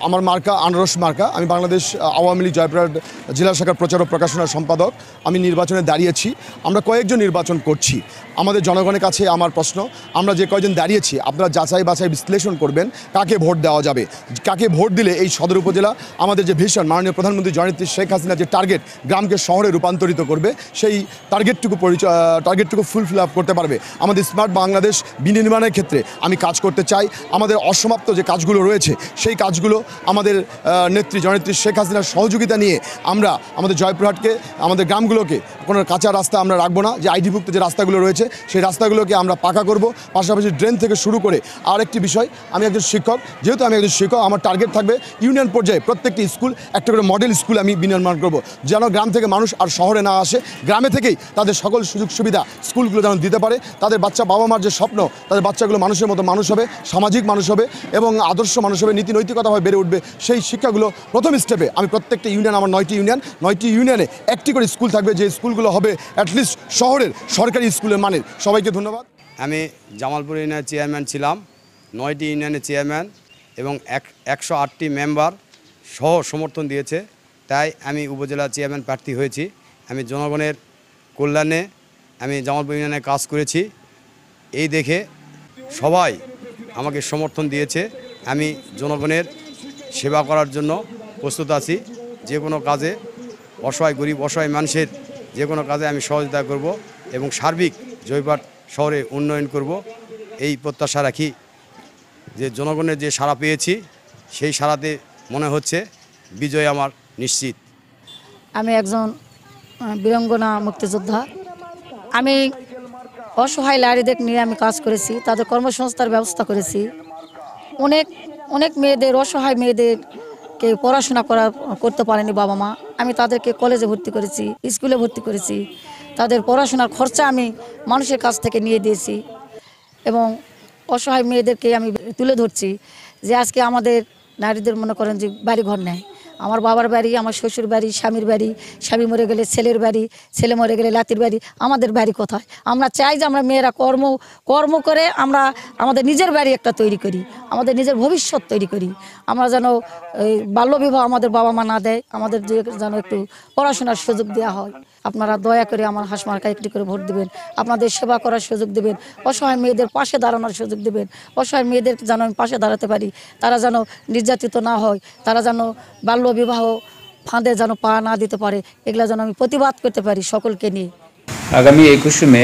আমার মার্কা আনারস মার্কা। আমি বাংলাদেশ আওয়ামী লীগ জয়পুরহাট জেলা শাখার প্রচার ও প্রকাশনা সম্পাদক। আমি নির্বাচনে দাঁড়িয়েছি। আমরা কয়েকজন নির্বাচন করছি। আমাদের জনগণের কাছে আমার প্রশ্ন, আমরা যে কয়েকজন দাঁড়িয়েছি আপনারা যাচাই বাছাই বিশ্লেষণ করবেন কাকে ভোট দেওয়া যাবে, কাকে ভোট দিলে এই সদর উপজেলা আমাদের যে ভিশন মাননীয় প্রধানমন্ত্রী জননেত্রী শেখ হাসিনা যে টার্গেট গ্রামকে শহরে রূপান্তরিত করবে সেই টার্গেটটুকু ফুলফিল আপ করতে পারবে। আমাদের স্মার্ট বাংলাদেশ বিনির্মাণের ক্ষেত্রে আমি কাজ করতে চাই। আমাদের অসমাপ্ত যে কাজগুলো রয়েছে সেই কাজগুলো আমাদের জননেত্রী শেখ হাসিনার সহযোগিতা নিয়ে আমরা আমাদের জয়পুরহাটকে, আমাদের গ্রামগুলোকে কোনো কাঁচা রাস্তা আমরা রাখবো না। যে আইডিভুক্ত যে রাস্তাগুলো রয়েছে সেই রাস্তাগুলোকে আমরা পাকা করব। পাশাপাশি ড্রেন থেকে শুরু করে আরেকটি বিষয়, আমি একজন শিক্ষক, যেহেতু আমি একজন শিক্ষক আমার টার্গেট থাকবে ইউনিয়ন পর্যায়ে প্রত্যেকটি স্কুল একটা করে মডেল স্কুল আমি বিনির্মাণ করব, যেন গ্রাম থেকে মানুষ আর শহরে না আসে, গ্রামে থেকেই তাদের সকল সুযোগ সুবিধা স্কুলগুলো যেন দিতে পারে। তাদের বাচ্চা বাবা মার যে স্বপ্ন, তাদের বাচ্চাগুলো মানুষের মতো মানুষ হবে, সামাজিক মানুষ হবে এবং আদর্শ মানুষ হবে, নীতি নৈতিকতাভাবে বেড়ে উঠবে। সেই শিক্ষাগুলো প্রথম স্টেপে আমি প্রত্যেকটা ইউনিয়ন, আমার 9টি ইউনিয়নে একটি করে স্কুল থাকবে, যে স্কুলগুলো হবে অ্যাটলিস্ট শহরের সরকারি স্কুলের মানের। সবাইকে ধন্যবাদ। আমি জামালপুর ইউনিয়নের চেয়ারম্যান ছিলাম, 9টি ইউনিয়নের চেয়ারম্যান এবং 108টি মেম্বার সহ সমর্থন দিয়েছে, তাই আমি উপজেলা চেয়ারম্যান প্রার্থী হয়েছি। আমি জনগণের কল্যাণে আমি জামালপুর ইউনিয়নে কাজ করেছি, এই দেখে সবাই আমাকে সমর্থন দিয়েছে। আমি জনগণের সেবা করার জন্য প্রস্তুত আছি। যে কোনো কাজে গরিব অসহায় মানুষের যে কোনো কাজে আমি সহযোগিতা করব এবং সার্বিক জয়পুরহাট শহরে উন্নয়ন করব, এই প্রত্যাশা রাখি। যে জনগণের যে সাড়া পেয়েছি সেই সাড়াতে মনে হচ্ছে বিজয় আমার নিশ্চিত। আমি একজন বীরাঙ্গনা মুক্তিযোদ্ধা। আমি অসহায় নারীদের নিয়ে আমি কাজ করেছি, তাদের কর্মসংস্থার ব্যবস্থা করেছি। অনেক মেয়েদের, অসহায় মেয়েদেরকে পড়াশোনা করতে পারেনি বাবা মা, আমি তাদেরকে কলেজে ভর্তি করেছি, স্কুলে ভর্তি করেছি। তাদের পড়াশোনার খরচা আমি মানুষের কাছ থেকে নিয়ে দিয়েছি এবং অসহায় মেয়েদেরকে আমি তুলে ধরছি যে আজকে আমাদের নারীদের মনে করেন যে বাড়ি ঘর নেয়। আমার বাবার বাড়ি, আমার শ্বশুর বাড়ি, স্বামীর বাড়ি, স্বামী মরে গেলে ছেলের বাড়ি, ছেলে মরে গেলে লাতির বাড়ি, আমাদের বাড়ি কোথায়? আমরা চাই যে আমরা মেয়েরা কর্ম করে আমরা আমাদের নিজের বাড়ি একটা তৈরি করি, আমাদের নিজের ভবিষ্যৎ তৈরি করি। আমরা যেন এই বাল্যবিবাহ আমাদের বাবা মা না দেয়, আমাদের যেন একটু পড়াশোনার সুযোগ দেওয়া হয়। আপনারা দয়া করে আমার হাঁস মার্কায় একটি করে ভোট দেবেন, আপনাদের সেবা করার সুযোগ দেবেন, অসহায় মেয়েদের পাশে দাঁড়ানোর সুযোগ দেবেন। অসহায় মেয়েদের যেন আমি পাশে দাঁড়াতে পারি, তারা যেন নির্যাতিত না হয়, তারা যেন বাল্যবিবাহ ফাঁদে যেন পা না দিতে পারে, এগুলো যেন আমি প্রতিবাদ করতে পারি সকলকে নিয়ে। আগামী 21 মে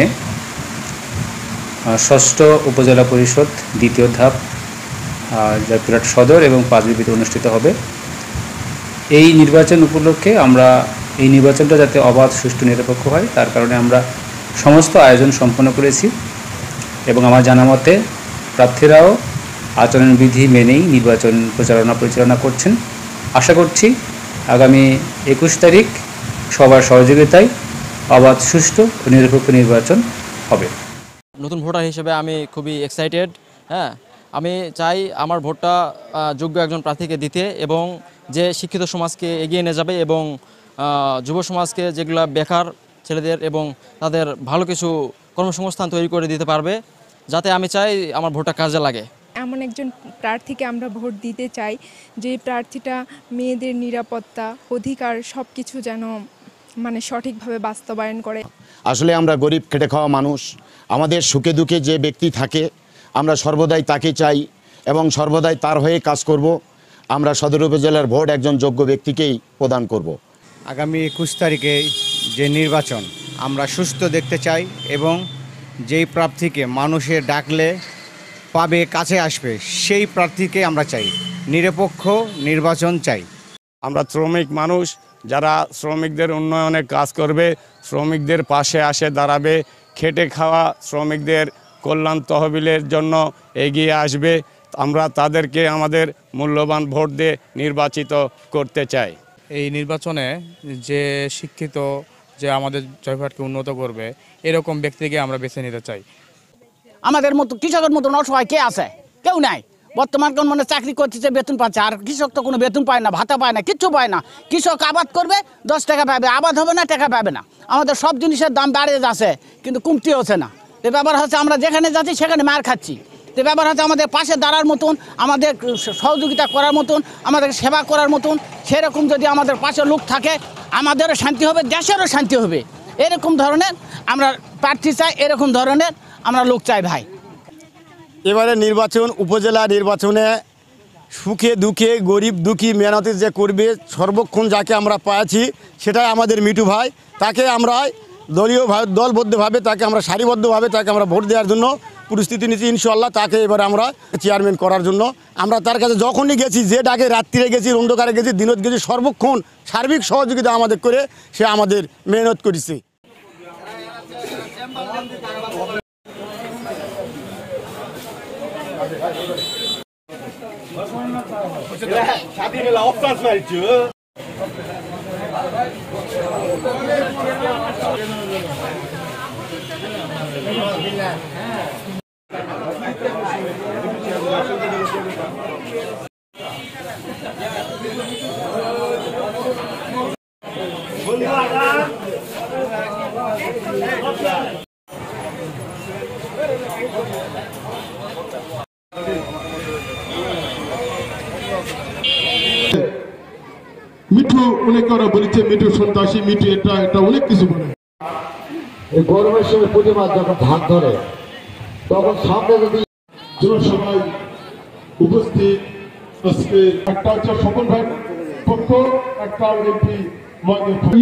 6ষ্ঠ উপজেলা পরিষদ দ্বিতীয় ধাপ জয়পুরহাট সদর এবং পাঁচবিবিতে অনুষ্ঠিত হবে। এই নির্বাচন উপলক্ষে আমরা এই নির্বাচনটা যাতে অবাধ, সুষ্ঠু, নিরপেক্ষ হয় তার কারণে আমরা সমস্ত আয়োজন সম্পন্ন করেছি এবং আমার জানা মতে প্রার্থীরাও আচরণবিধি মেনেই নির্বাচন পরিচালনা করছেন। আশা করছি আগামী 21 তারিখ সবার সহযোগিতায় অবাধ, সুষ্ঠু ও নিরপেক্ষ নির্বাচন হবে। নতুন ভোটার হিসেবে আমি খুবই এক্সাইটেড। আমি চাই আমার ভোটটা যোগ্য একজন প্রার্থীকে দিতে এবং যে শিক্ষিত সমাজকে এগিয়ে নিয়ে যাবে এবং যুব সমাজকে যেগুলো বেকার ছেলেদের এবং তাদের ভালো কিছু কর্মসংস্থান তৈরি করে দিতে পারবে, যাতে আমি চাই আমার ভোটটা কাজে লাগে। এমন একজন প্রার্থীকে আমরা ভোট দিতে চাই যে প্রার্থীটা মেয়েদের নিরাপত্তা, অধিকার সব কিছু যেন সঠিকভাবে বাস্তবায়ন করে। আসলে আমরা গরিব খেটে খাওয়া মানুষ, আমাদের সুখে দুঃখে যে ব্যক্তি থাকে আমরা সর্বদাই তাকে চাই এবং সর্বদাই তার হয়ে কাজ করব। আমরা সদর উপজেলার ভোট একজন যোগ্য ব্যক্তিকেই প্রদান করব। আগামী 21 তারিখে যে নির্বাচন আমরা সুস্থ দেখতে চাই এবং যেই প্রার্থীকে মানুষের ডাকলে পাবে, কাছে আসবে, সেই প্রার্থীকে আমরা চাই। নিরপেক্ষ নির্বাচন চাই। আমরা শ্রমিক মানুষ, যারা শ্রমিকদের উন্নয়নে কাজ করবে, শ্রমিকদের পাশে দাঁড়াবে, খেটে খাওয়া শ্রমিকদের কল্যাণ তহবিলের জন্য এগিয়ে আসবে, আমরা তাদেরকে আমাদের মূল্যবান ভোট দিয়ে নির্বাচিত করতে চাই। এই নির্বাচনে যে শিক্ষিত, যে আমাদের জয়পুরহাটকে উন্নত করবে এরকম ব্যক্তিকে আমরা বেছে নিতে চাই। আমাদের মতো কৃষকের মতন অসহায় কে আছে? কেউ নাই। বর্তমান মানে চাকরি করতেছে, বেতন পাচ্ছে, আর কৃষক তো কোনো বেতন পায় না, ভাতা পায় না, কিচ্ছু পায় না। কৃষক আবাদ করবে 10 টাকা পাবে, আবাদ হবে না, টাকা পাবে না। আমাদের সব জিনিসের দাম বেড়ে যাচ্ছে কিন্তু কমতে হচ্ছে না। এ ব্যাপার হচ্ছে আমরা যেখানে যাচ্ছি সেখানে মার খাচ্ছি। তো ব্যাপার হচ্ছে আমাদের পাশে দাঁড়ার মতন, আমাদের সহযোগিতা করার মতন, আমাদের সেবা করার মতন সেরকম যদি আমাদের পাশে লোক থাকে আমাদেরও শান্তি হবে, দেশেরও শান্তি হবে। এরকম ধরনের আমরা প্রার্থী চাই, এরকম ধরনের আমরা লোক চাই ভাই। এবারে নির্বাচন, উপজেলা নির্বাচনে সুখে দুঃখে গরিব দুঃখী মেহনতি যে করবে সর্বক্ষণ যাকে আমরা পাচ্ছি সেটাই আমাদের মিঠু ভাই। তাকে আমরা দলবদ্ধভাবে তাকে আমরা সারিবদ্ধভাবে তাকে আমরা ভোট দেওয়ার জন্য পরিস্থিতি নিচ্ছি। ইনশাআল্লাহ তাকে এবার আমরা চেয়ারম্যান করার জন্য আমরা তার কাছে যখনই গেছি, যে ডাকে রাত্রিরে গেছি, অন্ধকারে গেছি, দিনত গেছি, সর্বক্ষণ সার্বিক সহযোগিতা আমাদের করে সে আমাদের মেহনত করেছে। মিঠু অনেক ওরা বলেছে মিঠু সন্ত্রাসী, মিঠু এটা অনেক কিছু বলে। এই গরমের সময় প্রতিবাদ যখন ধার ধরে তখন সামনে যদি সবাই উপস্থিত, আজকে একটা হচ্ছে সকল ভাই পক্ষ, একটা এমপি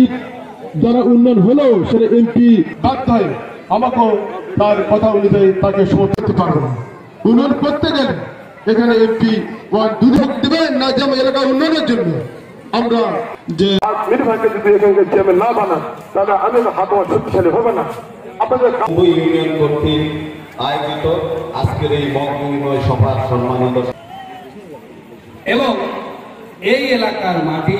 যারা উন্নয়ন হলেও সেটা এমপি বাদ হয়, আমাকেও তার কথা অনুযায়ী তাকে সমর্থন করতে পারবো না। উন্নয়ন করতে গেলে এখানে এমপি দুধ দেবেন না যে এলাকা উন্নয়নের জন্য আমরা যে মিঠু ভাইকে যদি এখানে চেয়ারম্যান না বানান তাহলে আমি হাত শক্তিশালী হবে না। আপনাদের ইউনিয়ন কর্তৃক আয়োজিত আজকের এই মত বিনিময় সভার সম্মানিত এবং এই এলাকার মাটি